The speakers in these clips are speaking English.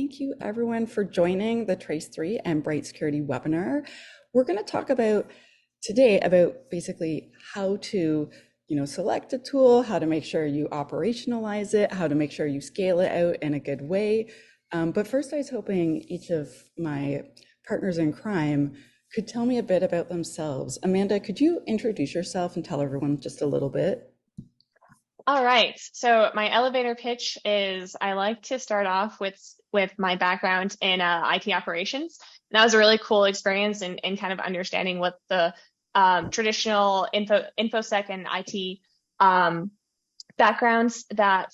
thank you everyone for joining the Trace3 and Bright Security webinar. We're going to talk about today about basically how to, select a tool, how to make sure you operationalize it, how to make sure you scale it out in a good way. But first, I was hoping each of my partners in crime could tell me a bit about themselves. Amanda, could you introduce yourself and tell everyone just a little bit? All right. So my elevator pitch is I like to start off with my background in IT operations. And that was a really cool experience in kind of understanding what the traditional infosec and IT backgrounds that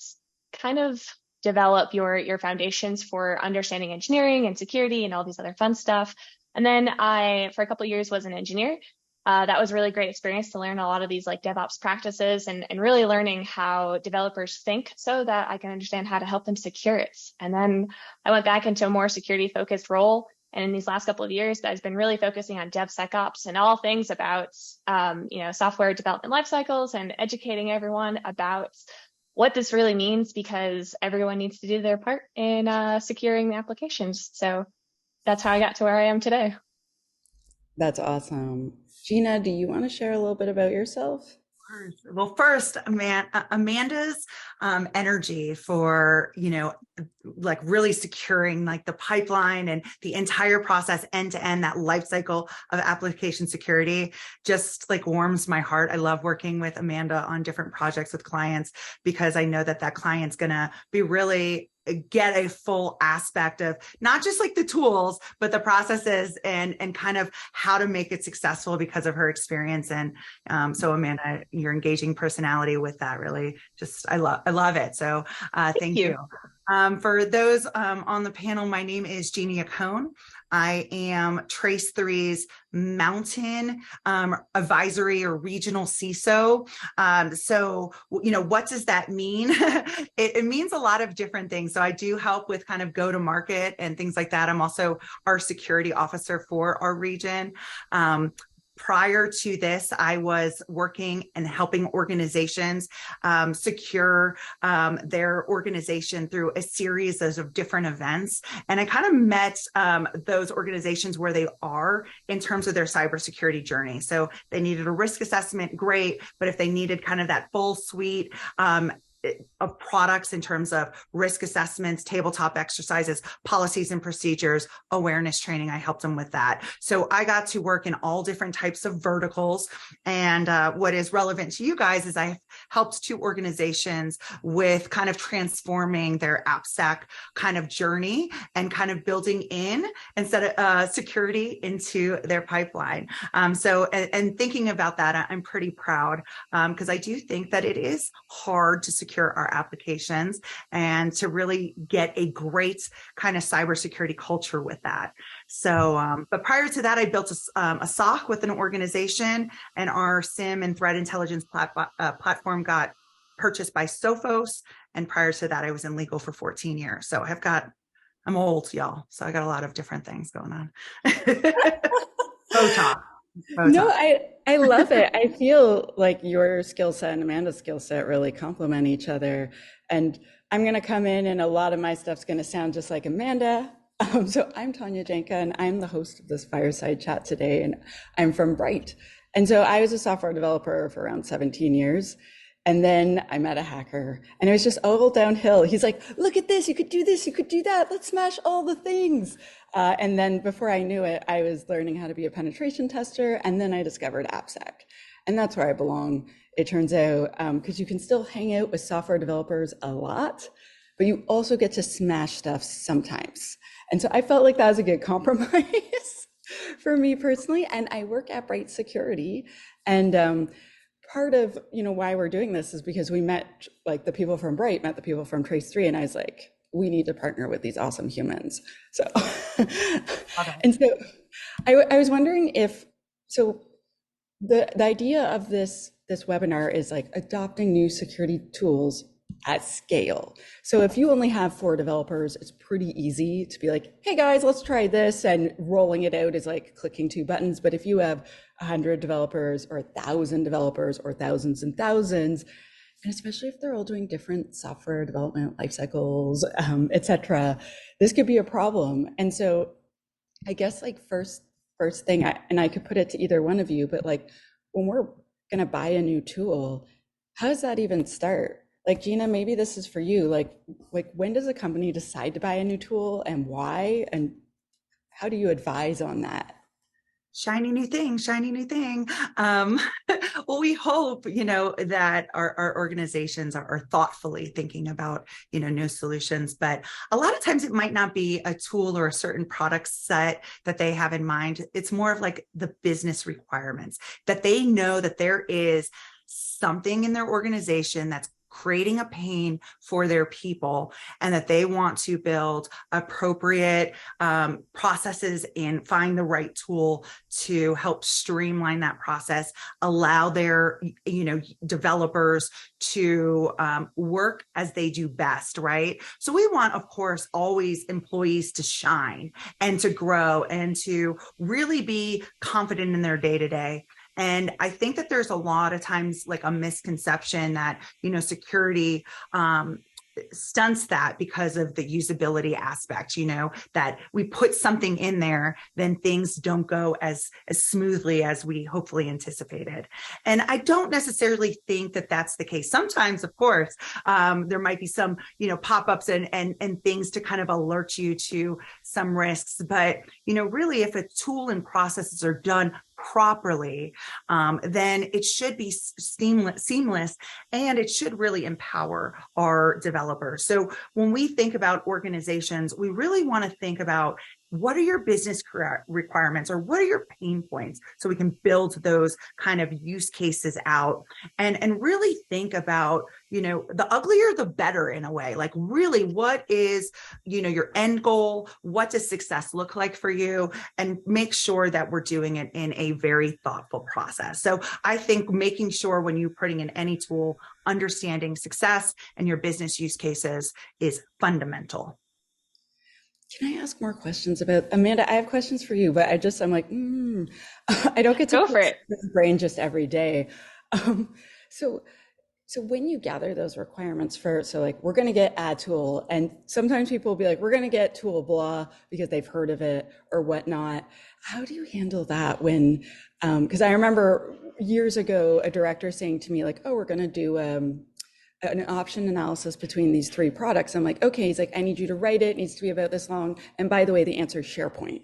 kind of develop your foundations for understanding engineering and security and all these other fun stuff. And then I, for a couple of years, was an engineer. That was a really great experience to learn a lot of these like DevOps practices and really learning how developers think so that I can understand how to help them secure it. And then I went back into a more security focused role. And in these last couple of years, that's been really focusing on DevSecOps and all things about, software development lifecycles and educating everyone about what this really means, because everyone needs to do their part in securing the applications. So that's how I got to where I am today. That's awesome. Gina, do you want to share a little bit about yourself? Well, first, Amanda's energy for, like really securing like the pipeline and the entire process end to end, that life cycle of application security just like warms my heart. I love working with Amanda on different projects with clients because I know that client's going to be really get a full aspect of not just like the tools, but the processes and kind of how to make it successful because of her experience. And so Amanda, your engaging personality with that really just, I love it. So thank you. For those on the panel, my name is Jeannie Acone. I am Trace3's Mountain Advisory or Regional CISO. So, what does that mean? It means a lot of different things. So I do help with kind of go to market and things like that. I'm also our security officer for our region. Prior to this, I was working and helping organizations secure their organization through a series of different events. And I kind of met those organizations where they are in terms of their cybersecurity journey. So they needed a risk assessment, great. But if they needed kind of that full suite of products in terms of risk assessments, tabletop exercises, policies and procedures, awareness training, I helped them with that. So I got to work in all different types of verticals. And what is relevant to you guys is I've helped two organizations with kind of transforming their AppSec kind of journey and kind of building in instead of security into their pipeline. So thinking about that, I'm pretty proud because I do think that it is hard to secure our applications and to really get a great kind of cybersecurity culture with that. So, but prior to that, I built a SOC with an organization, and our SIM and threat intelligence platform got purchased by Sophos. And prior to that, I was in legal for 14 years. So I'm old, y'all. So I got a lot of different things going on. Botox. No, I love it. I feel like your skill set and Amanda's skill set really complement each other. And I'm going to come in and a lot of my stuff's going to sound just like Amanda. So I'm Tanya Janka and I'm the host of this fireside chat today, and I'm from Bright. And so I was a software developer for around 17 years. And then I met a hacker and it was just all downhill. He's like, look at this, you could do this, you could do that. Let's smash all the things. And then before I knew it, I was learning how to be a penetration tester. And then I discovered AppSec. And that's where I belong, it turns out, because you can still hang out with software developers a lot, but you also get to smash stuff sometimes. And so I felt like that was a good compromise for me personally. And I work at Bright Security. And part of why we're doing this is because we met like the people from Bright met the people from Trace3, and I was like, we need to partner with these awesome humans. So and so I was wondering if the idea of this webinar is like adopting new security tools at scale. So if you only have 4 developers, it's pretty easy to be like, hey guys, let's try this. And rolling it out is like clicking 2 buttons. But if you have 100 developers or 1,000 developers or thousands and thousands, And especially if they're all doing different software development life cycles, et cetera, this could be a problem. And so I guess like first thing, and I could put it to either one of you, but like when we're gonna buy a new tool, how does that even start? Like Gina, maybe this is for you. Like when does a company decide to buy a new tool and why? And how do you advise on that? Shiny new thing, shiny new thing. Um, well, we hope, that our organizations are thoughtfully thinking about, new solutions, but a lot of times it might not be a tool or a certain product set that they have in mind. It's more of like the business requirements that they know that there is something in their organization that's creating a pain for their people, and that they want to build appropriate processes and find the right tool to help streamline that process, allow their developers to work as they do best, right? So we want, of course, always employees to shine and to grow and to really be confident in their day-to-day. And I think that there's a lot of times like a misconception that, security stunts that because of the usability aspect, that we put something in there, then things don't go as smoothly as we hopefully anticipated. And I don't necessarily think that that's the case. Sometimes, of course, there might be some, pop-ups and things to kind of alert you to some risks. But, really, if a tool and processes are done properly, then it should be seamless, and it should really empower our developers. So when we think about organizations, we really want to think about what are your business requirements, or what are your pain points, so we can build those kind of use cases out, and really think about, the uglier the better, in a way. Like, really, what is, your end goal? What does success look like for you? And make sure that we're doing it in a very thoughtful process. So I think making sure when you're putting in any tool, understanding success and your business use cases is fundamental. Can I ask more questions about Amanda? I have questions for you, but I'm like, I don't get to Go for it. the brain just every day. Um, so, so when you gather those requirements so like we're going to get add tool, and sometimes people will be like, we're going to get tool blah because they've heard of it or whatnot. How do you handle that when? Because I remember years ago a director saying to me like, oh, we're going to do an option analysis between these three products. I'm like, okay. He's like, I need you to write it. It needs to be about this long. And by the way, the answer is SharePoint.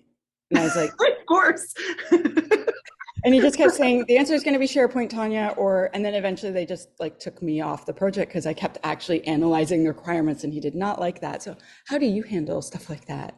And I was like, of course. and he just kept saying, the answer is going to be SharePoint, Tanya, and then eventually they just like took me off the project because I kept actually analyzing the requirements, and he did not like that. So how do you handle stuff like that?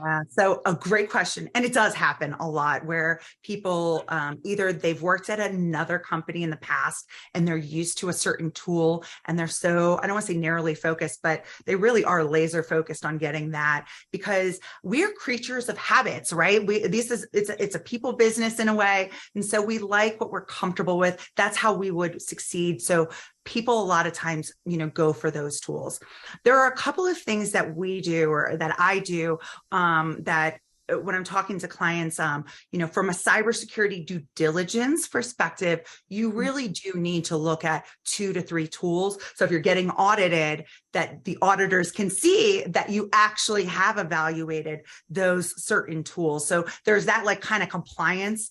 Yeah, so a great question. And it does happen a lot where people either they've worked at another company in the past and they're used to a certain tool, and they're so, I don't want to say narrowly focused, but they really are laser focused on getting that, because we're creatures of habits, right? It's a people business in a way. And so we like what we're comfortable with. That's how we would succeed. So people a lot of times, go for those tools. There are a couple of things that we do, or that I do, that when I'm talking to clients, from a cybersecurity due diligence perspective, you really do need to look at 2 to 3 tools. So if you're getting audited, that the auditors can see that you actually have evaluated those certain tools. So there's that like kind of compliance,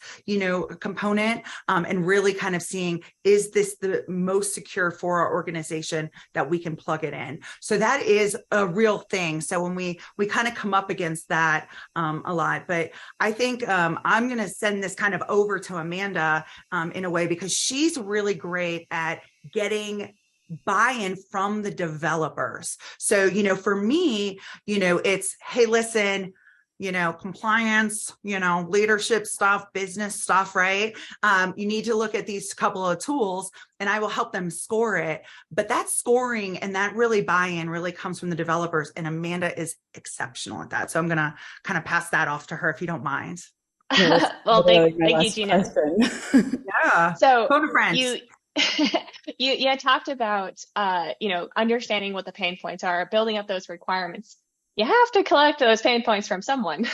component, and really kind of seeing, is this the most secure for our organization that we can plug it in? So that is a real thing. So when we kind of come up against that a lot, but I think I'm going to send this kind of over to Amanda in a way, because she's really great at getting buy-in from the developers. So, for me, it's, hey, listen, compliance, leadership stuff, business stuff, right? You need to look at these couple of tools, and I will help them score it. But that scoring and that really buy-in really comes from the developers. And Amanda is exceptional at that. So I'm going to kind of pass that off to her, if you don't mind. Well, thank you, Gina. Yeah. So Phone a friend. you talked about, understanding what the pain points are, building up those requirements. You have to collect those pain points from someone.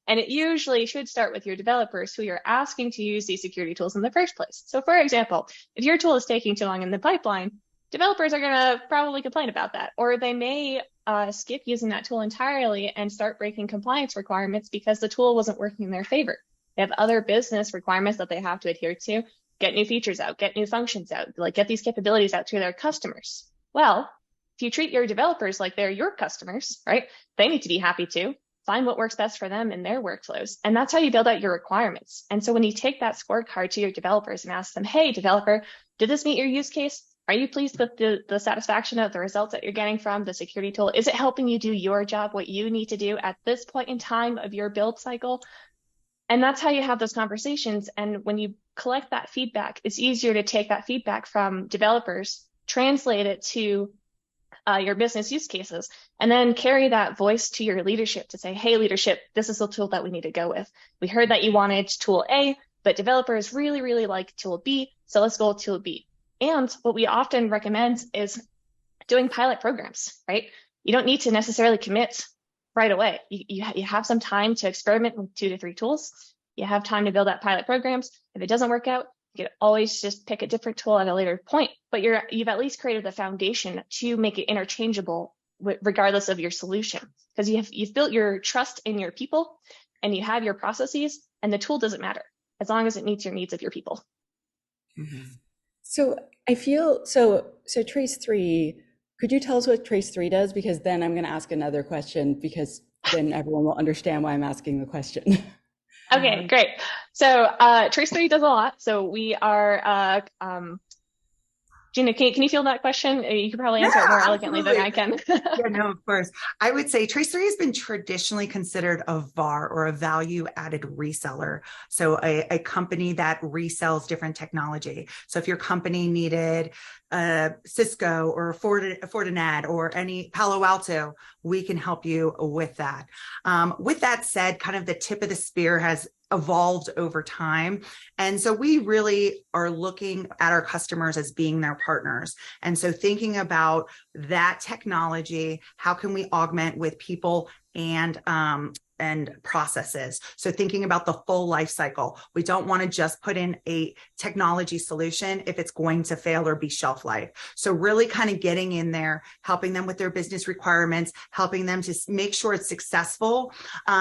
And it usually should start with your developers, who you're asking to use these security tools in the first place. So for example, if your tool is taking too long in the pipeline, developers are going to probably complain about that, or they may skip using that tool entirely and start breaking compliance requirements because the tool wasn't working in their favor. They have other business requirements that they have to adhere to, get new features out, get new functions out, like get these capabilities out to their customers. Well, if you treat your developers like they're your customers, right? They need to be happy too. Find what works best for them in their workflows. And that's how you build out your requirements. And so when you take that scorecard to your developers and ask them, hey, developer, did this meet your use case? Are you pleased with the satisfaction of the results that you're getting from the security tool? Is it helping you do your job, what you need to do at this point in time of your build cycle? And that's how you have those conversations. And when you collect that feedback, it's easier to take that feedback from developers, translate it to your business use cases, and then carry that voice to your leadership to say, hey, leadership, this is the tool that we need to go with. We heard that you wanted tool A, but developers really, really like tool B, so let's go with tool B. And what we often recommend is doing pilot programs, right? You don't need to necessarily commit right away. You have some time to experiment with 2 to 3 tools. You have time to build out pilot programs. If it doesn't work out, you could always just pick a different tool at a later point, but you've at least created the foundation to make it interchangeable regardless of your solution, because you've built your trust in your people and you have your processes, and the tool doesn't matter as long as it meets your needs of your people. Mm-hmm. So I feel so Trace 3, could you tell us what Trace 3 does? Because then I'm going to ask another question, because then everyone will understand why I'm asking the question. Okay, great. So Trace 3 does a lot. So we are, Gina, can you field that question? You could probably answer it more elegantly than I can. Yeah, no, of course. I would say Trace3 has been traditionally considered a VAR, or a value-added reseller. So a company that resells different technology. So if your company needed Cisco or Fortinet or any Palo Alto, we can help you with that. With that said, kind of the tip of the spear has evolved over time. And so we really are looking at our customers as being their partners. And so thinking about that technology, how can we augment with people and processes. So thinking about the full life cycle, we don't want to just put in a technology solution if it's going to fail or be shelf life. So really kind of getting in there, helping them with their business requirements, helping them to make sure it's successful,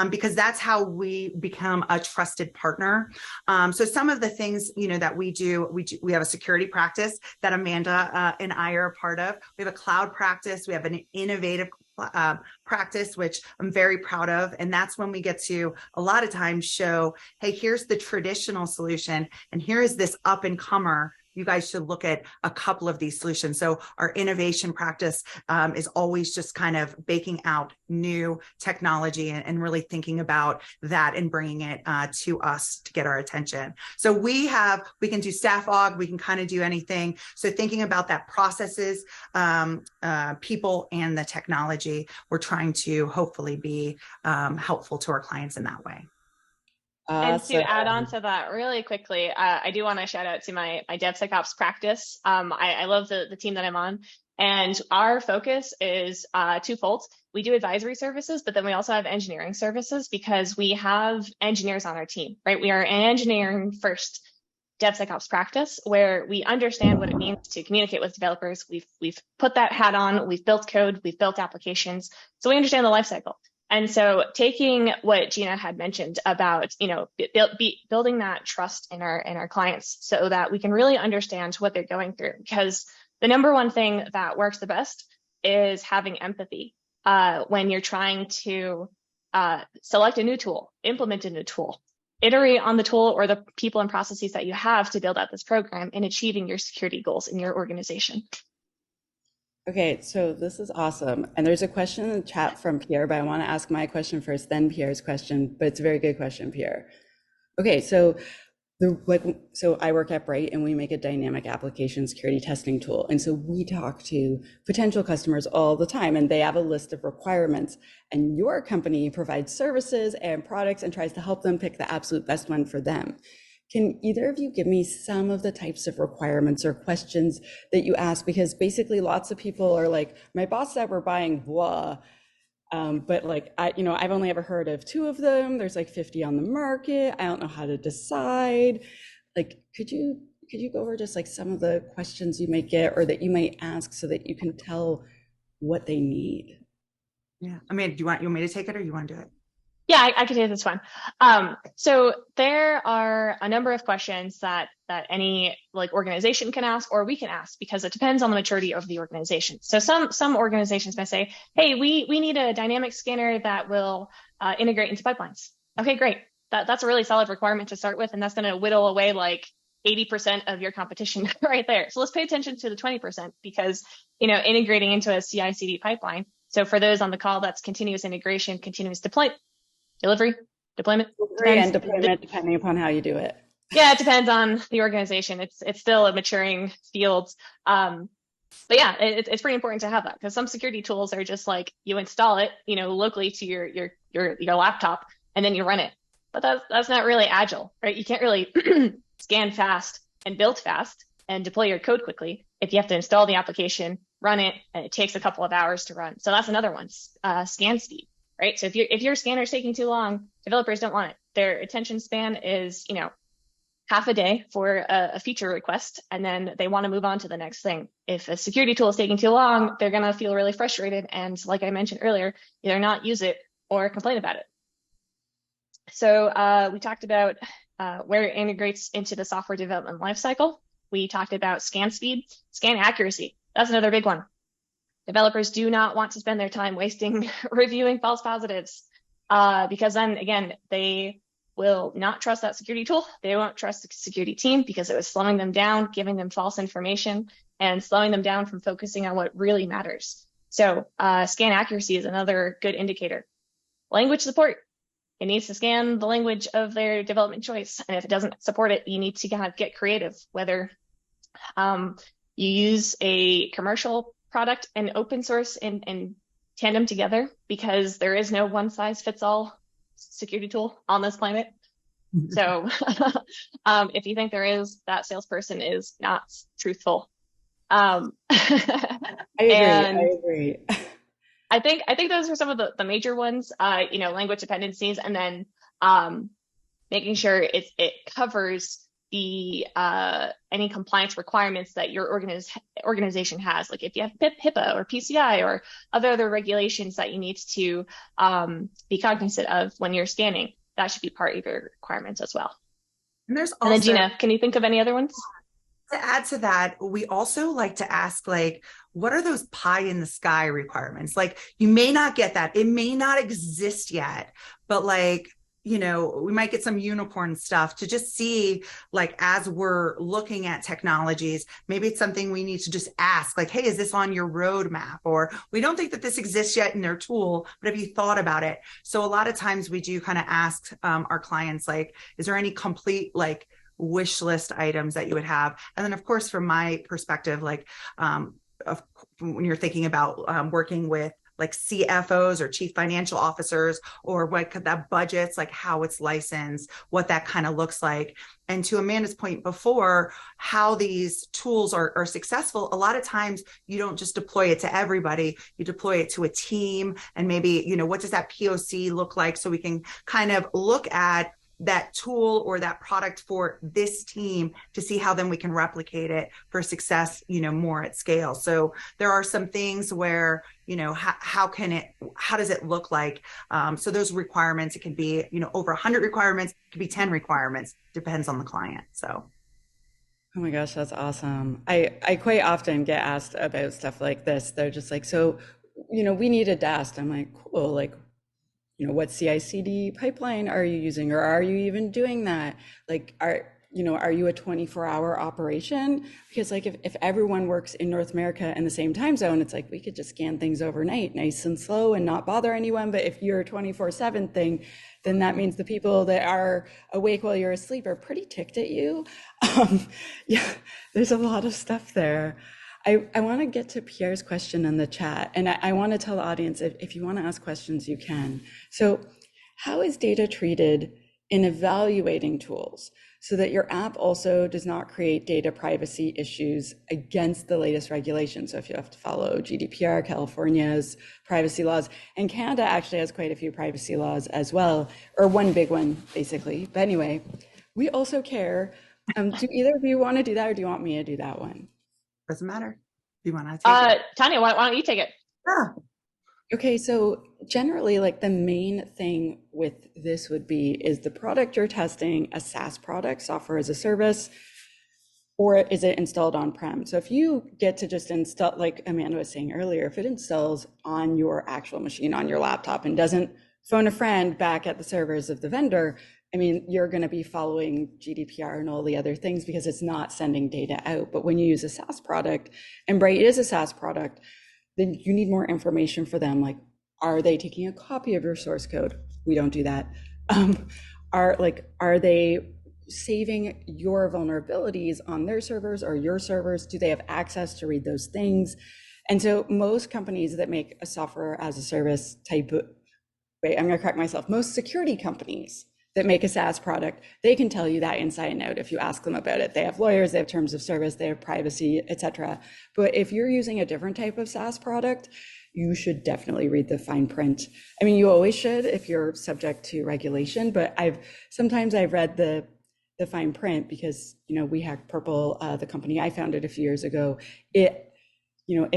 because that's how we become a trusted partner. So some of the things, that we do, we have a security practice that Amanda and I are a part of. We have a cloud practice. We have an innovative practice, which I'm very proud of. And that's when we get to a lot of times show, hey, here's the traditional solution, and here is this up and comer. You guys should look at a couple of these solutions. So our innovation practice is always just kind of baking out new technology and really thinking about that and bringing it to us to get our attention. So we can do staff aug, we can kind of do anything. So thinking about that processes, people, and the technology, we're trying to hopefully be helpful to our clients in that way. And to add on to that really quickly, I do want to shout out to my DevSecOps practice. I love the team that I'm on, and our focus is twofold. We do advisory services, but then we also have engineering services, because we have engineers on our team, right? We are an engineering first DevSecOps practice, where we understand what it means to communicate with developers. We've put that hat on, we've built code, we've built applications, so we understand the lifecycle. And so taking what Gina had mentioned about, building that trust in our clients so that we can really understand what they're going through, because the number one thing that works the best is having empathy when you're trying to select a new tool, implement a new tool, iterate on the tool or the people and processes that you have to build out this program in achieving your security goals in your organization. Okay, so this is awesome. And there's a question in the chat from Pierre, but I want to ask my question first, then Pierre's question, but it's a very good question, Pierre. Okay, so I work at Bright, and we make a dynamic application security testing tool. And so we talk to potential customers all the time, and they have a list of requirements. And your company provides services and products and tries to help them pick the absolute best one for them. Can either of you give me some of the types of requirements or questions that you ask? Because basically lots of people are like, my boss said we're buying blah, but I've only ever heard of 2 of them. There's like 50 on the market. I don't know how to decide. Could you could you go over just like some of the questions you might get or that you might ask so that you can tell what they need? Yeah. I mean, do you want me to take it or you want to do it? Yeah, I can take this one. So there are a number of questions that any like organization can ask, or we can ask, because it depends on the maturity of the organization. So some organizations may say, "Hey, we need a dynamic scanner that will integrate into pipelines." Okay, great. That's a really solid requirement to start with, and that's going to whittle away like 80% of your competition right there. So let's pay attention to the 20%, because integrating into a CI/CD pipeline. So for those on the call, that's continuous integration, continuous delivery, deployment. Delivery and deployment, depending upon how you do it. Yeah, it depends on the organization. It's still a maturing field. But yeah, it's pretty important to have that, because some security tools are just like you install it, locally to your laptop, and then you run it. But that's not really agile, right? You can't really scan fast and build fast and deploy your code quickly if you have to install the application, run it, and it takes a couple of hours to run. So that's another one, scan speed. Right. So if your scanner is taking too long, developers don't want it. Their attention span is, half a day for a feature request, and then they want to move on to the next thing. If a security tool is taking too long, they're going to feel really frustrated. And like I mentioned earlier, either not use it or complain about it. So we talked about where it integrates into the software development lifecycle. We talked about scan speed, scan accuracy. That's another big one. Developers do not want to spend their time wasting reviewing false positives, because then again, they will not trust that security tool. They won't trust the security team because it was slowing them down, giving them false information, and slowing them down from focusing on what really matters. So scan accuracy is another good indicator. Language support. It needs to scan the language of their development choice. And if it doesn't support it, you need to kind of get creative, whether you use a commercial product and open source in tandem together, because there is no one size fits all security tool on this planet. So if you think there is, that salesperson is not truthful. I agree. I think those are some of the major ones, language dependencies, and then making sure it covers the any compliance requirements that your organization has. Like if you have HIPAA or PCI or other regulations that you need to be cognizant of when you're scanning, that should be part of your requirements as well. And there's also, and then Gina, can you think of any other ones? To add to that, we also like to ask, like, what are those pie in the sky requirements? Like, you may not get that. It may not exist yet, but like, we might get some unicorn stuff to just see, like, as we're looking at technologies, maybe it's something we need to just ask, like, hey, is this on your roadmap? Or we don't think that this exists yet in their tool, but have you thought about it? So a lot of times we do kind of ask our clients, like, is there any complete, like, wish list items that you would have? And then of course, from my perspective, like when you're thinking about working with like CFOs or chief financial officers, or what could that budgets, like how it's licensed, what that kind of looks like. And to Amanda's point before, how these tools are successful, a lot of times you don't just deploy it to everybody, you deploy it to a team, and maybe, what does that POC look like, so we can kind of look at that tool or that product for this team to see how then we can replicate it for success, more at scale. So there are some things where, how does it look like? So those requirements, it can be, over 100 requirements, it could be 10 requirements, depends on the client. So. Oh my gosh, that's awesome. I quite often get asked about stuff like this. They're just like, so, we need a DAST. I'm like, cool, like, what CI/CD pipeline are you using, or are you even doing that? Like, are you a 24-hour operation? Because like if everyone works in North America in the same time zone, it's like we could just scan things overnight, nice and slow, and not bother anyone. But if you're a 24/7 thing, then that means the people that are awake while you're asleep are pretty ticked at you. Yeah, there's a lot of stuff there. I want to get to Pierre's question in the chat, and I want to tell the audience, if you want to ask questions, you can. So how is data treated in evaluating tools so that your app also does not create data privacy issues against the latest regulations? So if you have to follow GDPR, California's privacy laws, and Canada actually has quite a few privacy laws as well, or one big one, basically. But anyway, we also care Do either of you want to do that, or do you want me to do that one? Doesn't matter. Do you want to take it? Tanya, why don't you take it? Yeah. Okay, so generally, like the main thing with this would be, is the product you're testing a SaaS product, software as a service, or is it installed on-prem? So if you get to just install, like Amanda was saying earlier, if it installs on your actual machine, on your laptop, and doesn't phone a friend back at the servers of the vendor, I mean, you're going to be following GDPR and all the other things because it's not sending data out. But when you use a SaaS product, and Bright is a SaaS product, then you need more information for them. Like, are they taking a copy of your source code? We don't do that. Are they saving your vulnerabilities on their servers or your servers? Do they have access to read those things? And so most companies that make a software as a service type of, wait, I'm going to correct myself. Most security companies that make a SaaS product, they can tell you that inside and out if you ask them about it. They have lawyers, they have terms of service, they have privacy, etc. But if you're using a different type of SaaS product, you should definitely read the fine print. I mean, you always should if you're subject to regulation, but sometimes I've read the fine print because, we hacked Purple, the company I founded a few years ago. It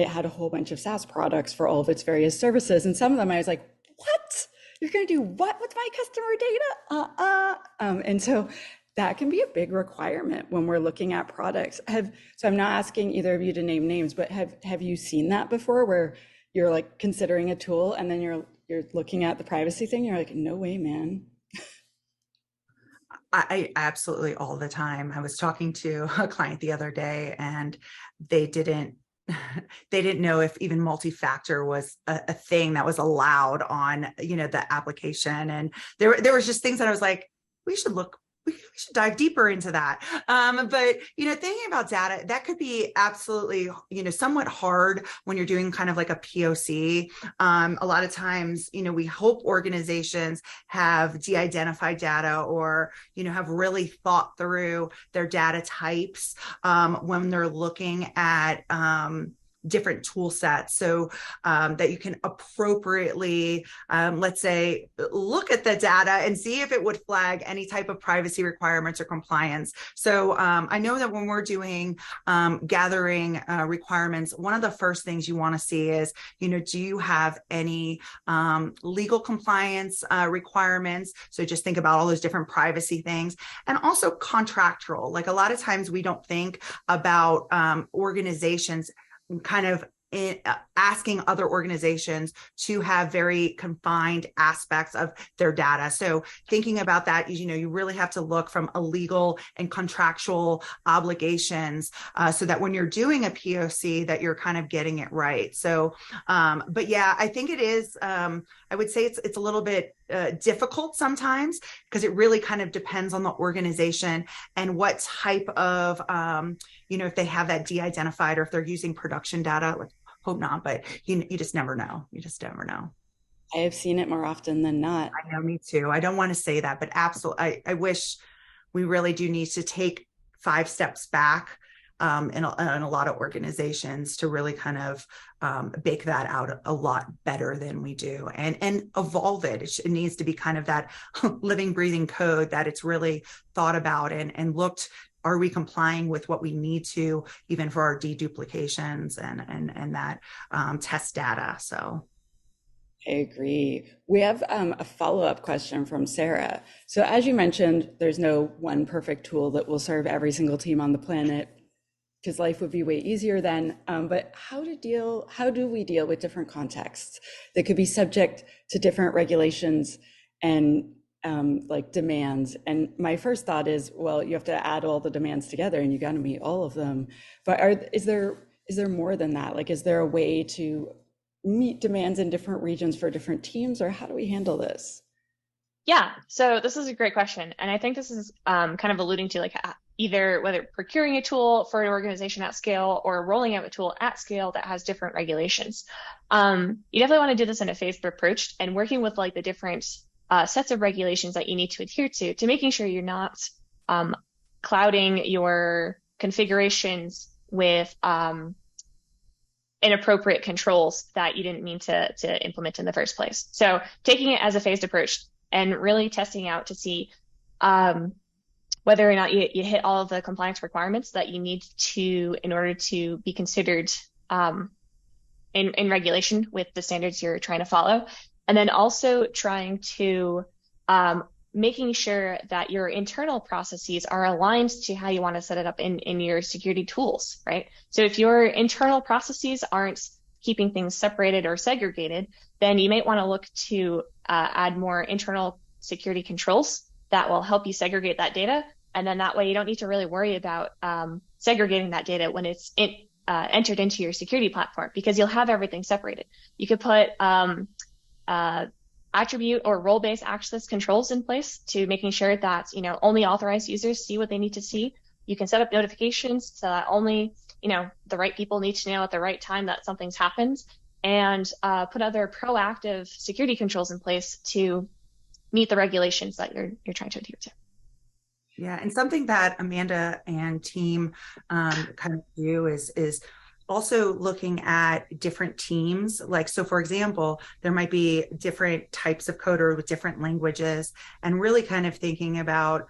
had a whole bunch of SaaS products for all of its various services. And some of them I was like, what? You're going to do what with my customer data? And so that can be a big requirement when we're looking at products. So I'm not asking either of you to name names, but have you seen that before, where you're like considering a tool and then you're looking at the privacy thing? You're like, no way, man. I absolutely, all the time. I was talking to a client the other day, and they didn't know if even multi-factor was a thing that was allowed on, the application. And there was just things that I was like, we should dive deeper into that. But, thinking about data, that could be absolutely, somewhat hard when you're doing kind of like a POC. A lot of times, we hope organizations have de-identified data, or, have really thought through their data types when they're looking at different tool sets, so that you can appropriately, let's say, look at the data and see if it would flag any type of privacy requirements or compliance. So I know that when we're doing gathering requirements, one of the first things you want to see is, do you have any legal compliance requirements? So just think about all those different privacy things, and also contractual. Like, a lot of times we don't think about organizations kind of asking other organizations to have very confined aspects of their data. So thinking about that, you really have to look from a legal and contractual obligations, so that when you're doing a POC, that you're kind of getting it right. So, but yeah, I think it is, I would say it's a little bit difficult sometimes, because it really kind of depends on the organization and what type of, if they have that de-identified, or if they're using production data. Like, hope not, but you just never know. You just never know. I have seen it more often than not. I know, me too. I don't want to say that, but absolutely, I wish we really do need to take 5 steps back in a lot of organizations to really kind of bake that out a lot better than we do, and evolve it. It needs to be kind of that living, breathing code that it's really thought about and looked. Are we complying with what we need to, even for our deduplications and that test data? So I agree. We have a follow-up question from Sarah. So as you mentioned, there's no one perfect tool that will serve every single team on the planet, because life would be way easier then. But how do we deal with different contexts that could be subject to different regulations and like demands? And my first thought is, well, you have to add all the demands together and you got to meet all of them. But is there more than that? Like, is there a way to meet demands in different regions for different teams, or how do we handle this? Yeah, so this is a great question. And I think this is kind of alluding to like either whether procuring a tool for an organization at scale or rolling out a tool at scale that has different regulations. You definitely want to do this in a phased approach, and working with like the different sets of regulations that you need to adhere to making sure you're not clouding your configurations with inappropriate controls that you didn't mean to implement in the first place. So taking it as a phased approach and really testing out to see whether or not you hit all of the compliance requirements that you need to in order to be considered in regulation with the standards you're trying to follow. And then also trying to making sure that your internal processes are aligned to how you want to set it up in your security tools, right? So if your internal processes aren't keeping things separated or segregated, then you might want to look to add more internal security controls that will help you segregate that data. And then that way you don't need to really worry about segregating that data when it's entered into your security platform, because you'll have everything separated. You could put attribute or role-based access controls in place to making sure that, you know, only authorized users see what they need to see. You can set up notifications so that only, you know, the right people need to know at the right time that something's happened, and put other proactive security controls in place to meet the regulations that you're trying to adhere to. Yeah, and something that Amanda and team kind of do is also looking at different teams. Like, so for example, there might be different types of coder with different languages, and really kind of thinking about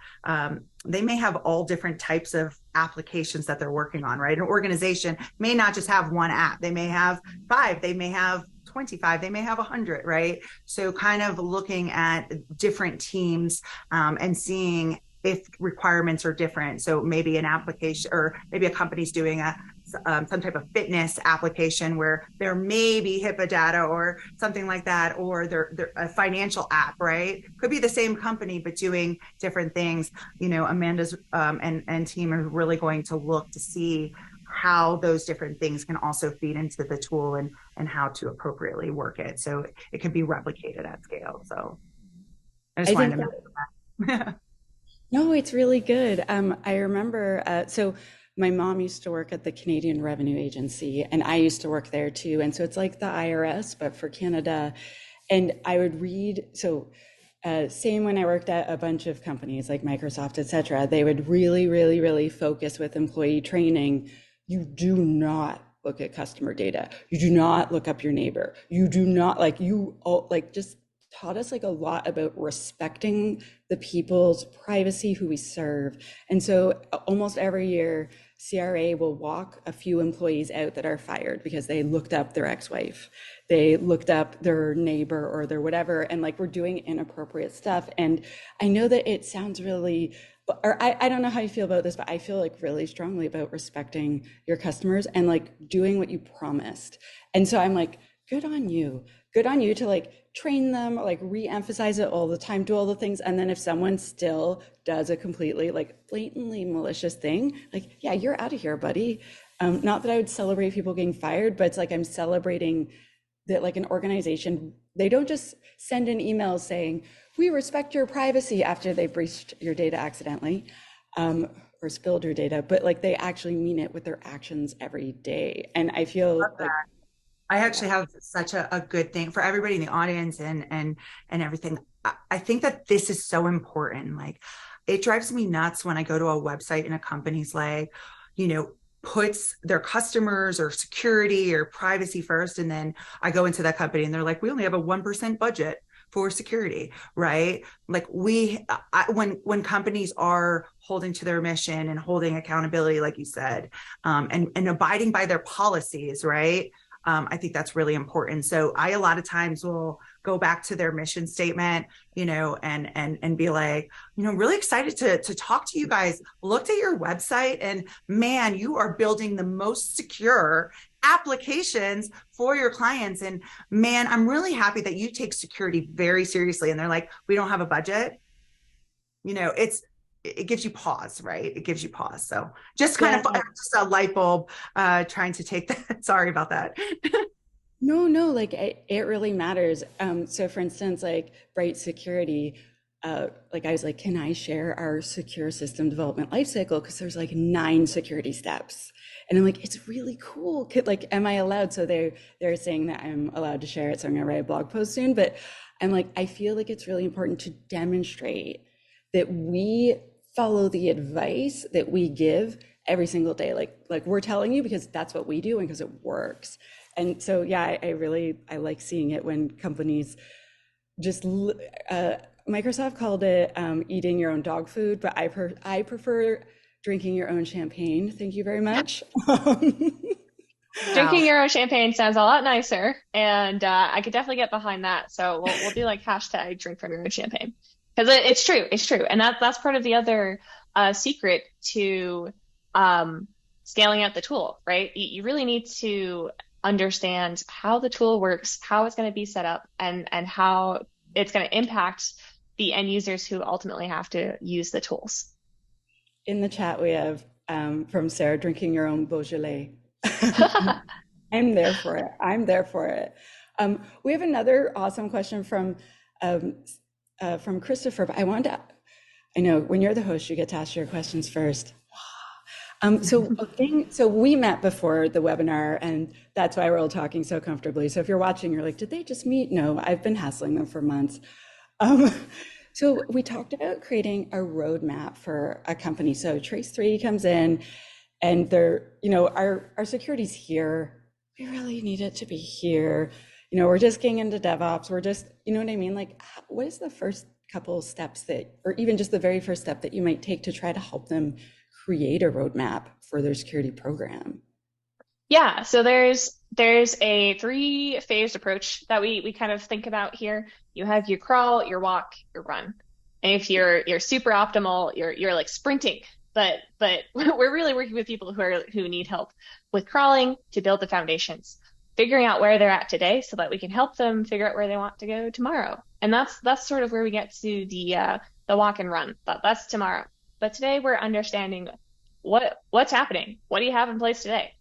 they may have all different types of applications that they're working on, right? An organization may not just have one app. They may have 5, they may have 25, they may have 100, right? So kind of looking at different teams and seeing if requirements are different. So maybe an application, or maybe a company's doing some type of fitness application where there may be HIPAA data or something like that, or they're a financial app, right? Could be the same company, but doing different things. You know, Amanda's and team are really going to look to see how those different things can also feed into the tool and how to appropriately work it. So it can be replicated at scale. So I just wanted to mention that. No, it's really good. I remember, so my mom used to work at the Canadian Revenue Agency, and I used to work there too. And so it's like the IRS, but for Canada. And I would read, so same when I worked at a bunch of companies like Microsoft, et cetera, they would really, really, really focus with employee training. You do not look at customer data. You do not look up your neighbor. You do not just taught us like a lot about respecting the people's privacy who we serve. And so almost every year, CRA will walk a few employees out that are fired because they looked up their ex-wife, they looked up their neighbor or their whatever, and like we're doing inappropriate stuff. And I know that it sounds really, or I don't know how you feel about this, but I feel like really strongly about respecting your customers and like doing what you promised. And so I'm like, good on you to like train them, like re-emphasize it all the time, do all the things. And then if someone still does a completely like blatantly malicious thing, like, yeah, you're out of here, buddy. Not that I would celebrate people getting fired, but it's like I'm celebrating that like an organization, they don't just send an email saying, we respect your privacy after they breached your data accidentally or spilled your data, but like they actually mean it with their actions every day. And I feel like I actually have such a good thing for everybody in the audience and everything. I think that this is so important. Like, it drives me nuts when I go to a website and a company's like, you know, puts their customers or security or privacy first. And then I go into that company and they're like, we only have a 1% budget for security, right? Like when companies are holding to their mission and holding accountability, like you said, and abiding by their policies, right? I think that's really important. So I a lot of times will go back to their mission statement, you know, and be like, you know, really excited to talk to you guys. Looked at your website and man, you are building the most secure applications for your clients. And man, I'm really happy that you take security very seriously. And they're like, we don't have a budget. You know, it gives you pause, right? It gives you pause. So just kind of just a light bulb trying to take that. Sorry about that. No, like it really matters. So for instance, like Bright Security, like I was like, can I share our secure system development lifecycle? Because there's like 9 security steps. And I'm like, it's really cool. Like, am I allowed? So they're saying that I'm allowed to share it. So I'm gonna write a blog post soon. But I'm like, I feel like it's really important to demonstrate that we follow the advice that we give every single day. Like we're telling you because that's what we do and because it works. And so, yeah, I like seeing it when companies just Microsoft called it eating your own dog food, but I prefer drinking your own champagne. Thank you very much. Wow. Drinking your own champagne sounds a lot nicer, and I could definitely get behind that. So we'll do like hashtag drink from your own champagne because it's true, and that's part of the other secret to scaling out the tool, right? You really need to understand how the tool works, how it's going to be set up, and how it's going to impact the end users who ultimately have to use the tools. In the chat, we have from Sarah, drinking your own Beaujolais. I'm there for it. I'm there for it. We have another awesome question from Christopher, but I know when you're the host, you get to ask your questions first. So we met before the webinar, and that's why we're all talking so comfortably. So if you're watching, you're like, did they just meet? No, I've been hassling them for months. So we talked about creating a roadmap for a company. So Trace3 comes in, and our security's here. We really need it to be here. We're just getting into DevOps. We're just, you know what I mean? Like, what is the first couple steps or even just the very first step that you might take to try to help them create a roadmap for their security program? Yeah, so there's a three-phased approach that we kind of think about here. You have your crawl, your walk, your run. And if you're super optimal, you're like sprinting. But we're really working with people who need help with crawling to build the foundations, figuring out where they're at today so that we can help them figure out where they want to go tomorrow. And that's sort of where we get to the walk and run. That's tomorrow. But today we're understanding what's happening. What do you have in place today?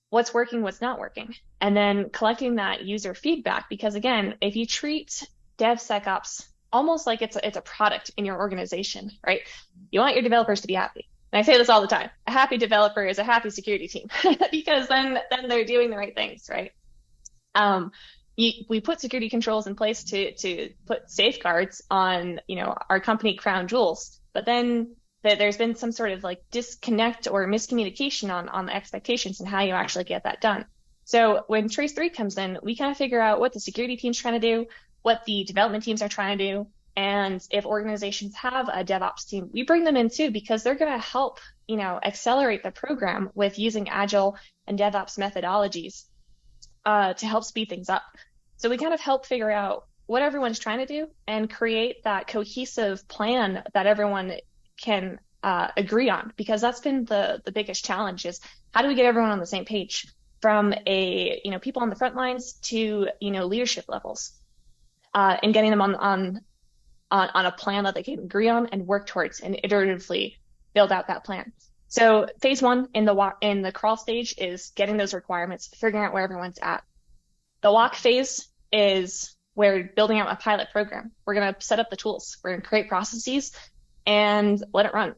What's working, what's not working? And then collecting that user feedback, because again, if you treat DevSecOps almost like it's a product in your organization, right? You want your developers to be happy. And I say this all the time. A happy developer is a happy security team because then they're doing the right things, right? We put security controls in place to put safeguards on, our company crown jewels, but then there's been some sort of like disconnect or miscommunication on the expectations and how you actually get that done. So when Trace3 comes in, we kind of figure out what the security team's trying to do, what the development teams are trying to do. And if organizations have a DevOps team, we bring them in too, because they're going to help, accelerate the program with using Agile and DevOps methodologies to help speed things up. So we kind of help figure out what everyone's trying to do and create that cohesive plan that everyone can agree on, because that's been the biggest challenge is how do we get everyone on the same page from people on the front lines to, leadership levels and getting them on a plan that they can agree on and work towards and iteratively build out that plan. So phase one in the crawl stage is getting those requirements, figuring out where everyone's at. The walk phase is where building out a pilot program. We're going to set up the tools. We're going to create processes and let it run.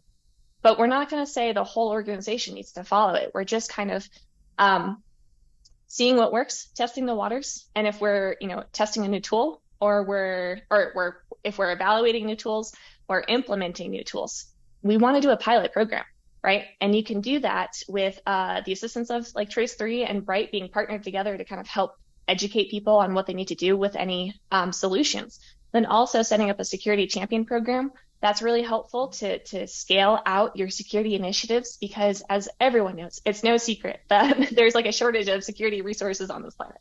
But we're not going to say the whole organization needs to follow it. We're just kind of seeing what works, testing the waters. And if we're, testing a new tool or if we're evaluating new tools or implementing new tools, we want to do a pilot program, right? And you can do that with the assistance of like Trace3 and Bright being partnered together to kind of help educate people on what they need to do with any solutions. Then also setting up a security champion program. That's really helpful to scale out your security initiatives, because as everyone knows, it's no secret that there's like a shortage of security resources on this planet.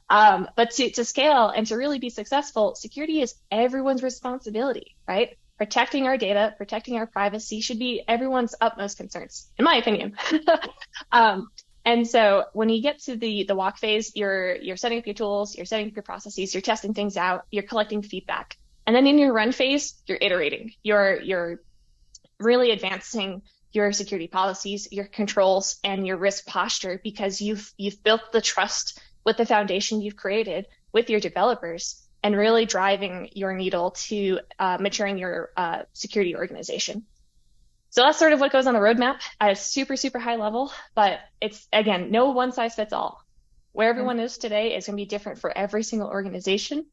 But to scale and to really be successful, security is everyone's responsibility, right? Protecting our data, protecting our privacy should be everyone's utmost concerns, in my opinion. And so when you get to the walk phase, you're setting up your tools, you're setting up your processes, you're testing things out, you're collecting feedback. And then in your run phase, you're iterating. You're really advancing your security policies, your controls, and your risk posture, because you've built the trust with the foundation you've created with your developers and really driving your needle to maturing your security organization. So that's sort of what goes on the roadmap at a super, super high level, but it's, again, no one size fits all. Where everyone is today is going to be different for every single organization.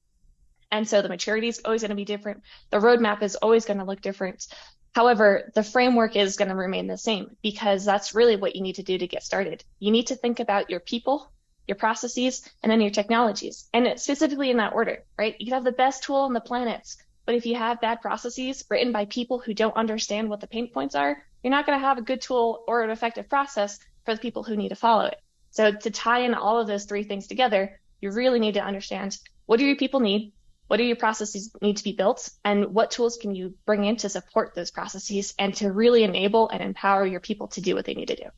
And so the maturity is always going to be different. The roadmap is always going to look different. However, the framework is going to remain the same, because that's really what you need to do to get started. You need to think about your people, your processes, and then your technologies. And it's specifically in that order, right? You can have the best tool on the planet, But if you have bad processes written by people who don't understand what the pain points are, you're not going to have a good tool or an effective process for the people who need to follow it. So to tie in all of those three things together, you really need to understand, what do your people need? What do your processes need to be built? And what tools can you bring in to support those processes and to really enable and empower your people to do what they need to do?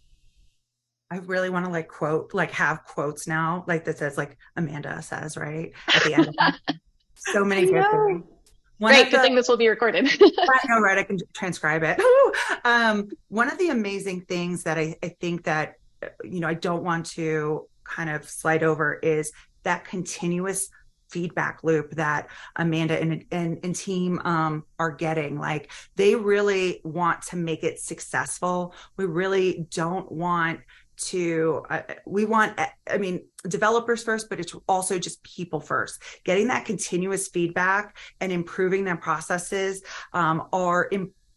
I really want to have quotes now, like that says like Amanda says, right? At the end of it. So many good things. Great, good thing this will be recorded. I know, right? I can transcribe it. One of the amazing things that I think that, I don't want to kind of slide over is that continuous feedback loop that Amanda and team are getting. Like, they really want to make it successful. We really don't want to we want, developers first, but it's also just people first. Getting that continuous feedback and improving their processes are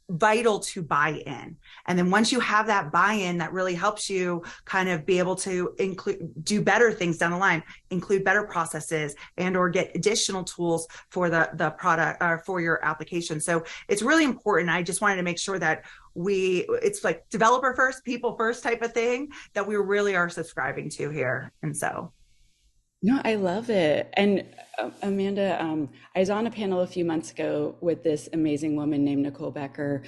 vital to buy-in. And then once you have that buy-in, that really helps you kind of be able to do better things down the line, include better processes and or get additional tools for the product or for your application. So it's really important. I just wanted to make sure that it's like developer first, people first type of thing that we really are subscribing to here. And so. No, I love it. And Amanda, I was on a panel a few months ago with this amazing woman named Nicole Becker,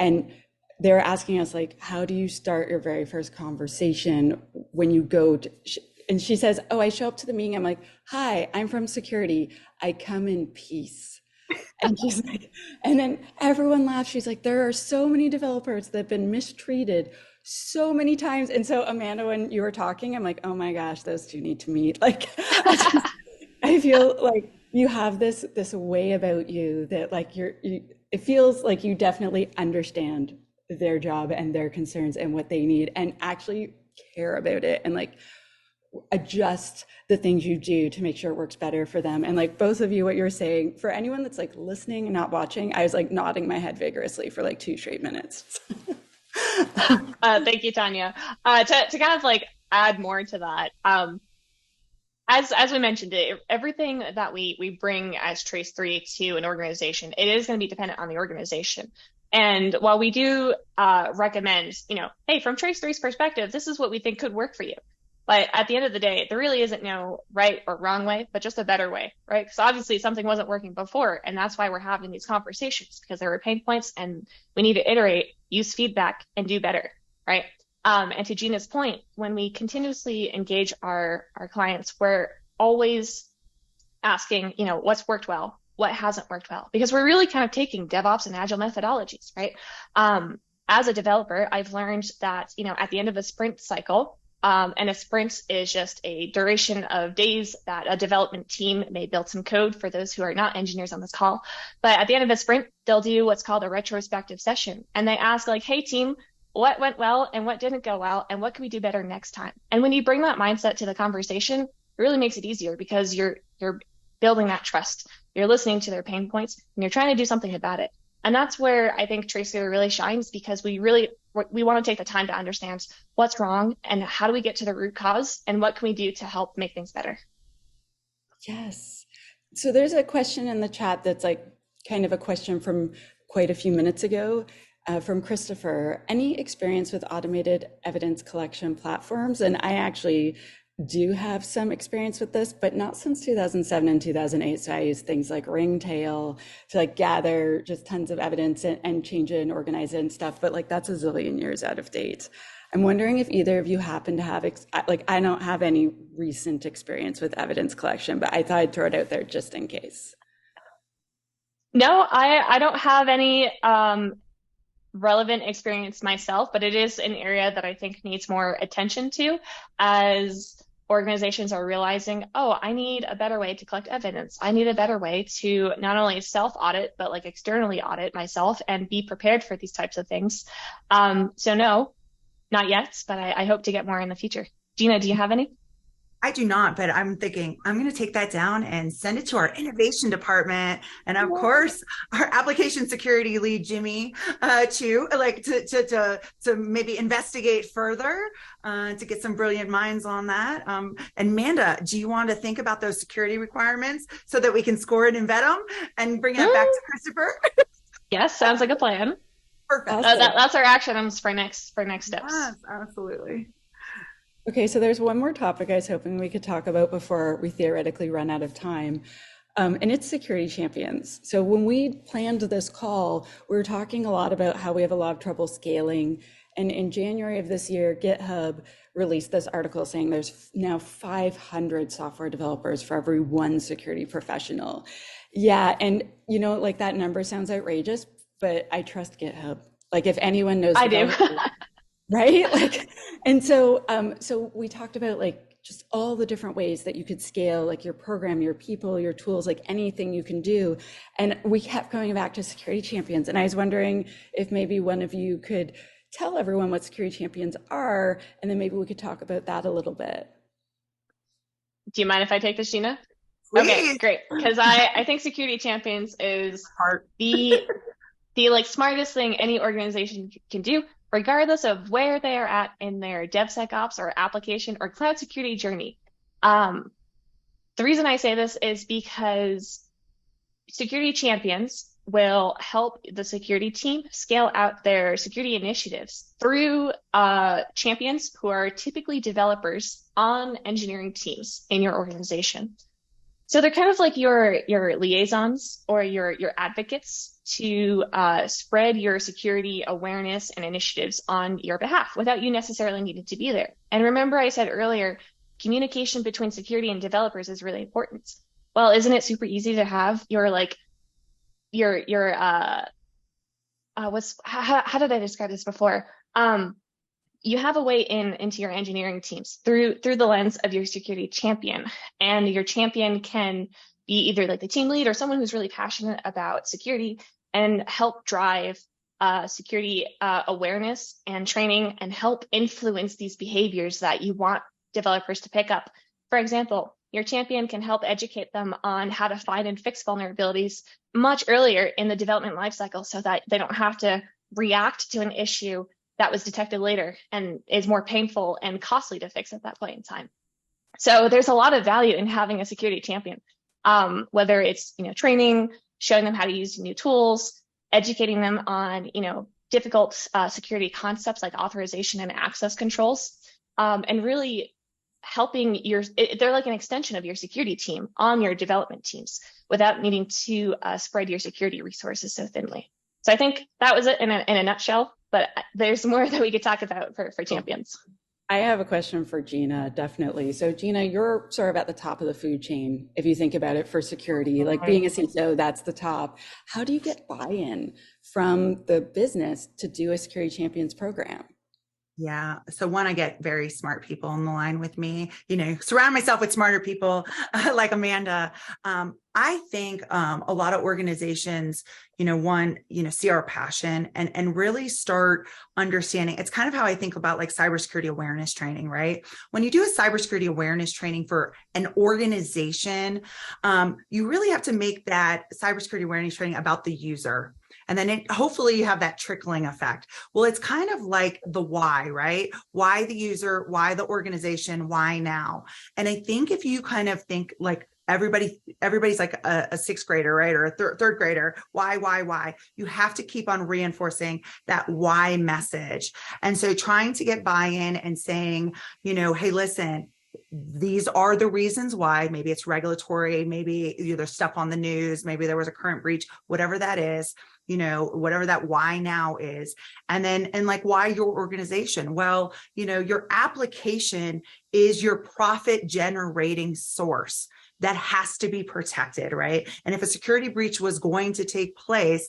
and they were asking us, like, how do you start your very first conversation when you go to, and she says, oh, I show up to the meeting. I'm like, hi, I'm from security. I come in peace. And she's like, and then everyone laughs. She's like, there are so many developers that have been mistreated so many times. And so, Amanda, when you were talking, I'm like, oh my gosh, those two need to meet. Like, I feel like you have this way about you that, like, it feels like you definitely understand their job and their concerns and what they need, and actually care about it, and like adjust the things you do to make sure it works better for them. And like both of you, what you're saying, for anyone that's like listening and not watching, I was like nodding my head vigorously for like 2 straight minutes. Thank you, Tanya. To kind of like add more to that, as we mentioned, everything that we bring as Trace3 to an organization, it is going to be dependent on the organization. And while we do recommend, hey, from Trace3's perspective, this is what we think could work for you. But at the end of the day, there really isn't no right or wrong way, but just a better way, right? Because obviously something wasn't working before, and that's why we're having these conversations, because there were pain points and we need to iterate, use feedback, and do better, right? And to Gina's point, when we continuously engage our clients, we're always asking, what's worked well, what hasn't worked well, because we're really kind of taking DevOps and Agile methodologies, right? As a developer, I've learned that, at the end of a sprint cycle, and a sprint is just a duration of days that a development team may build some code, for those who are not engineers on this call. But at the end of a sprint, they'll do what's called a retrospective session. And they ask, like, hey, team, what went well and what didn't go well, and what can we do better next time? And when you bring that mindset to the conversation, it really makes it easier, because you're building that trust. You're listening to their pain points, and you're trying to do something about it. And that's where I think Trace3 really shines, because we want to take the time to understand what's wrong and how do we get to the root cause and what can we do to help make things better. Yes. So there's a question in the chat that's like kind of a question from quite a few minutes ago from Christopher. Any experience with automated evidence collection platforms? And I actually do have some experience with this, but not since 2007 and 2008. So I use things like Ringtail to like gather just tons of evidence and change it and organize it and stuff. But like that's a zillion years out of date. I'm wondering if either of you happen to have, I don't have any recent experience with evidence collection, but I thought I'd throw it out there just in case. No, I don't have any relevant experience myself, but it is an area that I think needs more attention to, as organizations are realizing, oh, I need a better way to collect evidence. I need a better way to not only self-audit, but like externally audit myself and be prepared for these types of things. So no, not yet, but I hope to get more in the future. Gina, do you have any? I do not, but I'm thinking I'm going to take that down and send it to our innovation department, and of course, our application security lead, Jimmy, to maybe investigate further, to get some brilliant minds on that. And Amanda, do you want to think about those security requirements so that we can score it and vet them and bring it back to Christopher? Yes, sounds like a plan. Perfect. Awesome. That's our action items for next steps. Yes, absolutely. Okay, so there's one more topic I was hoping we could talk about before we theoretically run out of time, and it's security champions. So when we planned this call, we were talking a lot about how we have a lot of trouble scaling. And in January of this year, GitHub released this article saying there's now 500 software developers for every one security professional. Yeah, and like that number sounds outrageous, but I trust GitHub. Like if anyone knows I do. right? So we talked about like just all the different ways that you could scale like your program, your people, your tools, like anything you can do. And we kept going back to security champions. And I was wondering if maybe one of you could tell everyone what security champions are, and then maybe we could talk about that a little bit. Do you mind if I take this, Gina? Please. Okay, great. Because I think security champions is the like smartest thing any organization can do, regardless of where they are at in their DevSecOps or application or cloud security journey. The reason I say this is because security champions will help the security team scale out their security initiatives through champions who are typically developers on engineering teams in your organization. So they're kind of like your liaisons or your advocates to spread your security awareness and initiatives on your behalf without you necessarily needing to be there. And remember, I said earlier, communication between security and developers is really important. Well, isn't it super easy to have your how did I describe this before? You have a way into your engineering teams through the lens of your security champion, and your champion can be either like the team lead or someone who's really passionate about security and help drive security awareness and training and help influence these behaviors that you want developers to pick up. For example, your champion can help educate them on how to find and fix vulnerabilities much earlier in the development lifecycle so that they don't have to react to an issue that was detected later and is more painful and costly to fix at that point in time. So there's a lot of value in having a security champion, whether it's training, showing them how to use new tools, educating them on difficult security concepts like authorization and access controls, and really helping they're like an extension of your security team on your development teams without needing to spread your security resources so thinly. So I think that was it in a nutshell, but there's more that we could talk about for champions. I have a question for Gina, definitely. So Gina, you're sort of at the top of the food chain, if you think about it, for security, like being a CISO, that's the top. How do you get buy-in from the business to do a security champions program? Yeah. So one, I get very smart people on the line with me, surround myself with smarter people like Amanda. I think a lot of organizations, see our passion and really start understanding. It's kind of how I think about like cybersecurity awareness training, right? When you do a cybersecurity awareness training for an organization, you really have to make that cybersecurity awareness training about the user. And then hopefully you have that trickling effect. Well, it's kind of like the why, right? Why the user, why the organization, why now? And I think if you kind of think like everybody's like a sixth grader, right? Or a third grader. Why? You have to keep on reinforcing that why message. And so trying to get buy-in and saying, hey, listen, these are the reasons why. Maybe it's regulatory, maybe there's stuff on the news, maybe there was a current breach, whatever that is, whatever that why now is. And like, why your organization? Well, your application is your profit generating source that has to be protected, right? And if a security breach was going to take place,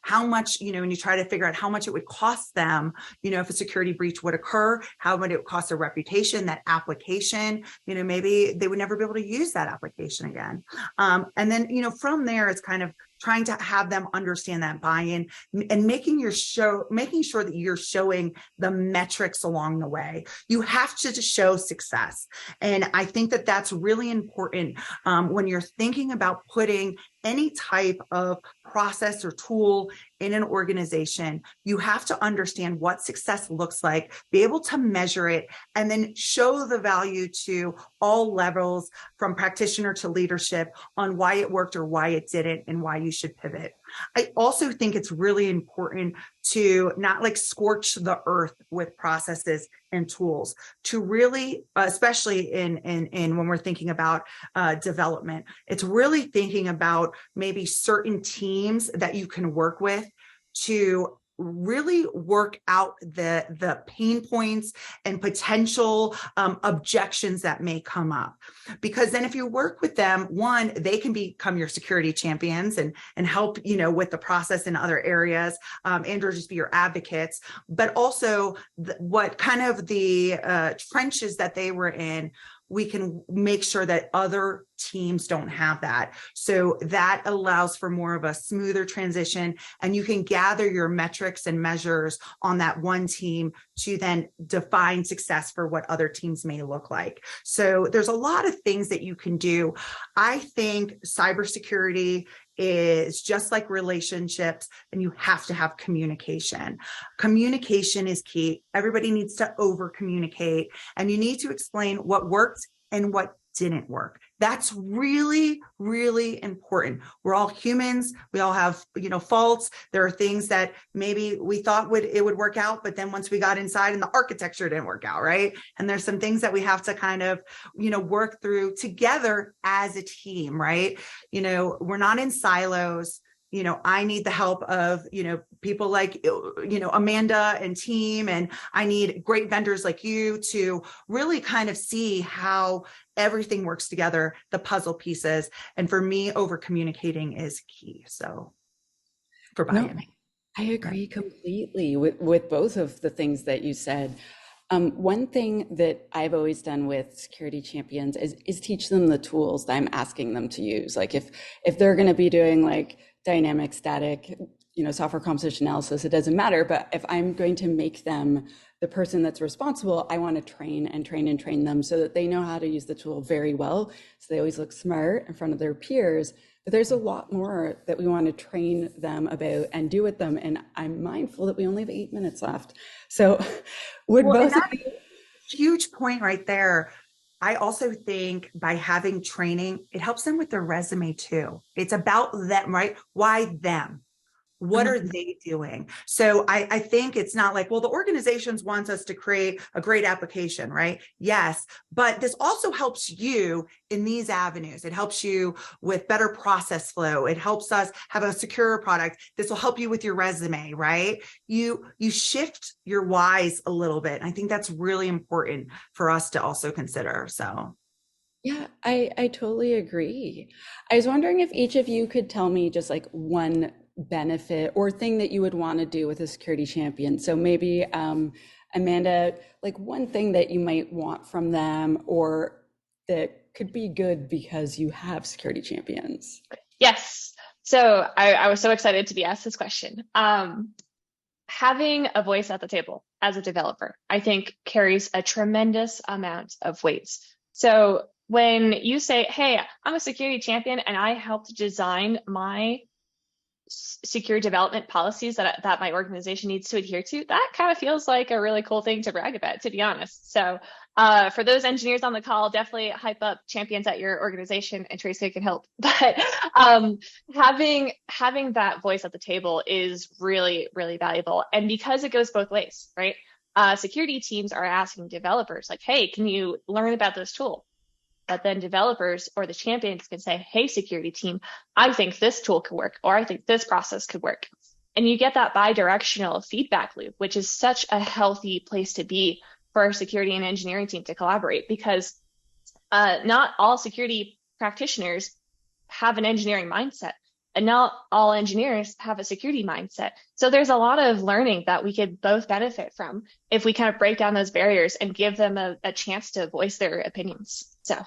how much, when you try to figure out how much it would cost them, if a security breach would occur, how much it would cost their reputation, that application, maybe they would never be able to use that application again. And then, from there, it's kind of trying to have them understand that buy-in, and making sure that you're showing the metrics along the way. You have to show success. And I think that that's really important when you're thinking about putting any type of process or tool in an organization. You have to understand what success looks like, be able to measure it, and then show the value to all levels, from practitioner to leadership, on why it worked or why it didn't and why you should pivot. I also think it's really important to not like scorch the earth with processes and tools, to really, especially in when we're thinking about development, it's really thinking about maybe certain teams that you can work with to really work out the pain points and potential objections that may come up. Because then if you work with them, one, they can become your security champions and help, with the process in other areas, and or just be your advocates. But also what kind of the trenches that they were in, we can make sure that other teams don't have that. So that allows for more of a smoother transition, and you can gather your metrics and measures on that one team to then define success for what other teams may look like. So there's a lot of things that you can do. I think cybersecurity is just like relationships, and you have to have communication. Communication is key. Everybody needs to over communicate, and you need to explain what worked and what didn't work. That's really, really important. We're all humans. We all have, faults. There are things that maybe we thought it would work out, but then once we got inside and the architecture didn't work out, right? And there's some things that we have to kind of, work through together as a team, right? We're not in silos. I need the help of, people like, Amanda and team, and I need great vendors like you to really kind of see how everything works together, the puzzle pieces. And for me, over communicating is key. So for buy-in. No, I agree completely with both of the things that you said. One thing that I've always done with security champions is teach them the tools that I'm asking them to use. Like if they're going to be doing like dynamic, static, software composition analysis, it doesn't matter. But if I'm going to make them the person that's responsible, I want to train and train and train them so that they know how to use the tool very well. So they always look smart in front of their peers. But there's a lot more that we want to train them about and do with them. And I'm mindful that we only have 8 minutes left. So would both of you... Huge point right there. I also think by having training, it helps them with their resume too. It's about them, right? Why them? What are they doing? So I think it's not like, well, the organizations want us to create a great application, right? Yes, but this also helps you in these avenues. It helps you with better process flow. It helps us have a secure product. This will help you with your resume, right? You shift your whys a little bit. I think that's really important for us to also consider. So. Yeah, I totally agree. I was wondering if each of you could tell me just like one benefit or thing that you would want to do with a security champion. So maybe Amanda, like one thing that you might want from them or that could be good because you have security champions. Yes. So I was so excited to be asked this question. Having a voice at the table as a developer, I think carries a tremendous amount of weight. So when you say, hey, I'm a security champion and I helped design my secure development policies that my organization needs to adhere to, that kind of feels like a really cool thing to brag about, to be honest. So for those engineers on the call, definitely hype up champions at your organization, and Tracy can help. But having that voice at the table is really, really valuable. And because it goes both ways, right? Security teams are asking developers like, hey, can you learn about this tool? But then developers or the champions can say, hey, security team, I think this tool could work, or I think this process could work. And you get that bi-directional feedback loop, which is such a healthy place to be for our security and engineering team to collaborate, because not all security practitioners have an engineering mindset, and not all engineers have a security mindset. So there's a lot of learning that we could both benefit from if we kind of break down those barriers and give them a chance to voice their opinions. So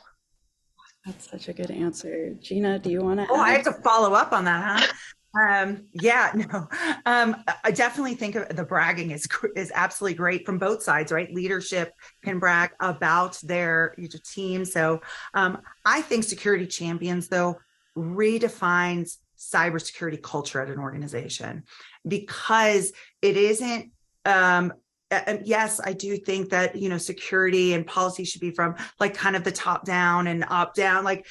That's such a good answer. Gina, do you want to Oh, I have add? to follow up on that, huh? Yeah, no. I definitely think of the bragging is absolutely great from both sides, right? Leadership can brag about their team. So I think security champions, though, redefines cybersecurity culture at an organization because it isn't yes, I do think that, security and policy should be from like kind of the top down and up down. Like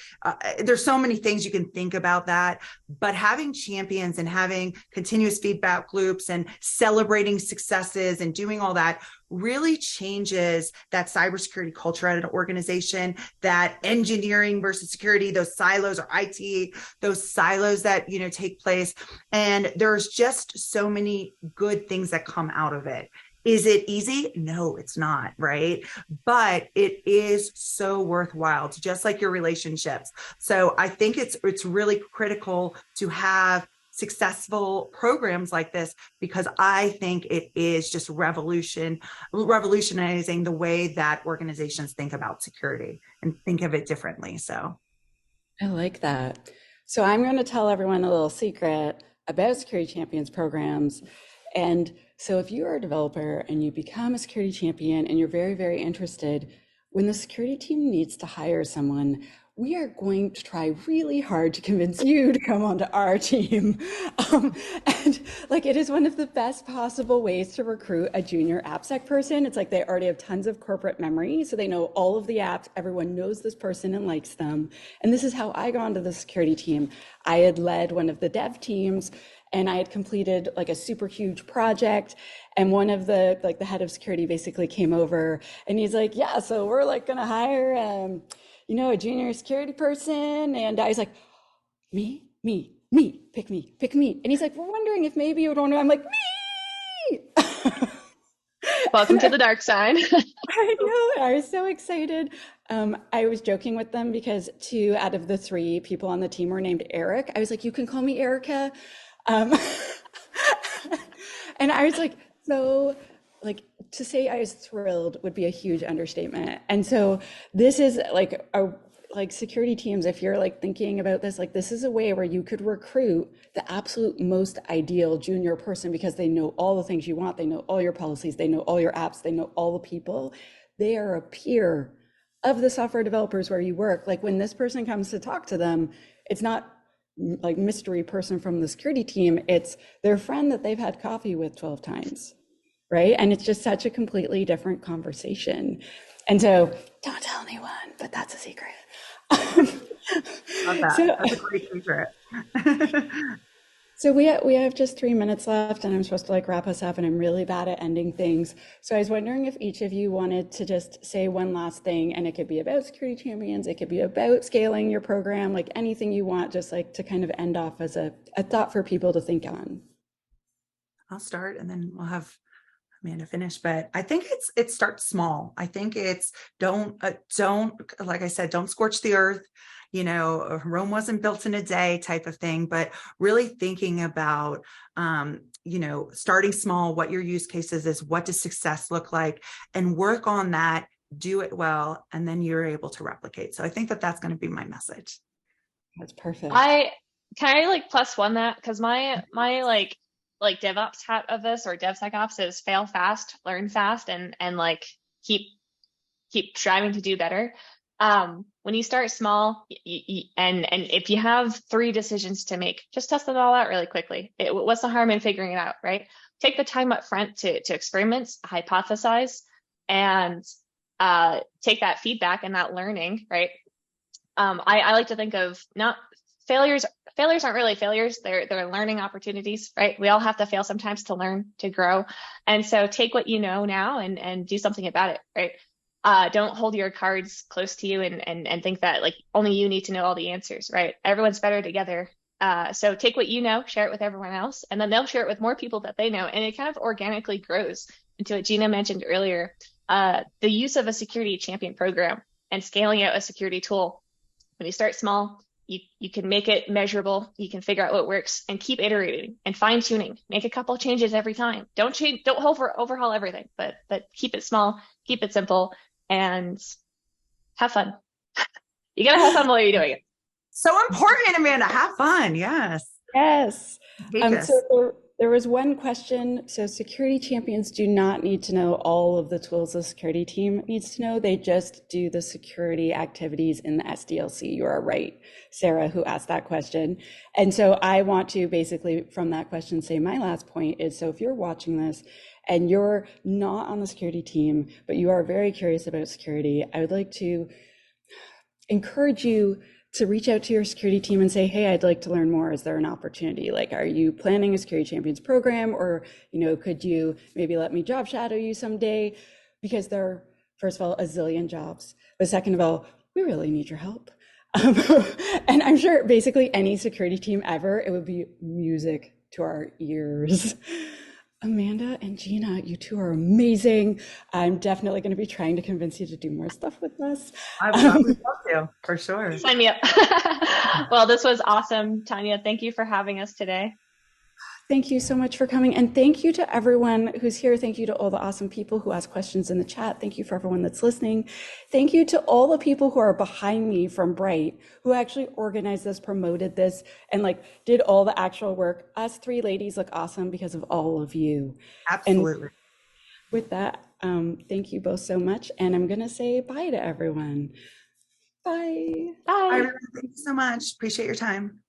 there's so many things you can think about that, but having champions and having continuous feedback loops and celebrating successes and doing all that really changes that cybersecurity culture at an organization, that engineering versus security, those silos, or IT, those silos that, take place. And there's just so many good things that come out of it. Is it easy? No, it's not, right? But it is so worthwhile, just like your relationships. So I think it's really critical to have successful programs like this, because I think it is just revolutionizing the way that organizations think about security and think of it differently. So I like that. So I'm going to tell everyone a little secret about Security Champions programs. And so if you are a developer and you become a security champion and you're very, very interested, when the security team needs to hire someone, we are going to try really hard to convince you to come onto our team. And like, it is one of the best possible ways to recruit a junior AppSec person. It's like they already have tons of corporate memory, so they know all of the apps. Everyone knows this person and likes them. And this is how I got onto the security team. I had led one of the dev teams, and I had completed like a super huge project. And one of the head of security basically came over and he's like, yeah, so we're like gonna hire a junior security person. And I was like, me, pick me, pick me. And he's like, we're wondering if maybe you would want to. I'm like, me. Welcome to the dark side. I know, I was so excited. I was joking with them because 2 out of the 3 people on the team were named Eric. I was like, you can call me Erica. Um, and I was like, so like to say I was thrilled would be a huge understatement. And so this is like security teams, if you're like thinking about this, like this is a way where you could recruit the absolute most ideal junior person because they know all the things you want. They know all your policies. They know all your apps. They know all the people. They are a peer of the software developers where you work. Like when this person comes to talk to them, it's not like mystery person from the security team. It's their friend that they've had coffee with 12 times, right? And it's just such a completely different conversation. And so don't tell anyone, but that's a secret. love that. So, That's a great secret. so we have just 3 minutes left, and I'm supposed to like wrap us up, and I'm really bad at ending things. So I was wondering if each of you wanted to just say one last thing, and it could be about security champions, it could be about scaling your program, like anything you want, just like to kind of end off as a thought for people to think on. I'll start and then we'll have Amanda finish, but I think it starts small. I think it's don't like I said, don't scorch the earth. Rome wasn't built in a day type of thing, but really thinking about starting small, what your use cases is, what does success look like, and work on that, do it well, and then you're able to replicate. So I think that that's going to be my message. That's perfect. Can I like plus one that, because my like DevOps hat of this, or DevSecOps, is fail fast, learn fast, and like keep striving to do better. When you start small, and if you have 3 decisions to make, just test it all out really quickly. What's the harm in figuring it out, right? Take the time up front to experiment, hypothesize, and take that feedback and that learning, right? I like to think of not failures. Failures aren't really failures. They're learning opportunities, right? We all have to fail sometimes to learn, to grow. And so take what you know now and do something about it, right? Don't hold your cards close to you and think that like only you need to know all the answers, right? Everyone's better together. So take what you know, share it with everyone else, and then they'll share it with more people that they know. And it kind of organically grows into what Gina mentioned earlier, the use of a security champion program and scaling out a security tool. When you start small, you can make it measurable. You can figure out what works and keep iterating and fine tuning. Make a couple changes every time. Don't overhaul everything, but keep it small, keep it simple, and have fun. You gotta have fun while you're doing it. So important, Amanda. Have fun. Yes. Yes. So Contagious. there was one question. So security champions do not need to know all of the tools the security team needs to know. They just do the security activities in the SDLC. You are right, Sarah, who asked that question. And so I want to basically, from that question, say my last point is, so if you're watching this and you're not on the security team, but you are very curious about security, I would like to encourage you to reach out to your security team and say, hey, I'd like to learn more. Is there an opportunity? Like, are you planning a security champions program? Or, could you maybe let me job shadow you someday? Because there are, first of all, a zillion jobs. But second of all, we really need your help. Um, and I'm sure basically any security team ever, it would be music to our ears. Amanda and Gina, you two are amazing. I'm definitely going to be trying to convince you to do more stuff with us. I would love to, for sure. Sign me up. Well, this was awesome, Tanya. Thank you for having us today. Thank you so much for coming. And thank you to everyone who's here. Thank you to all the awesome people who ask questions in the chat. Thank you for everyone that's listening. Thank you to all the people who are behind me from Bright, who actually organized this, promoted this, and did all the actual work. Us three ladies look awesome because of all of you. Absolutely. And with that, thank you both so much. And I'm going to say bye to everyone. Bye. Bye. Thank you so much. Appreciate your time.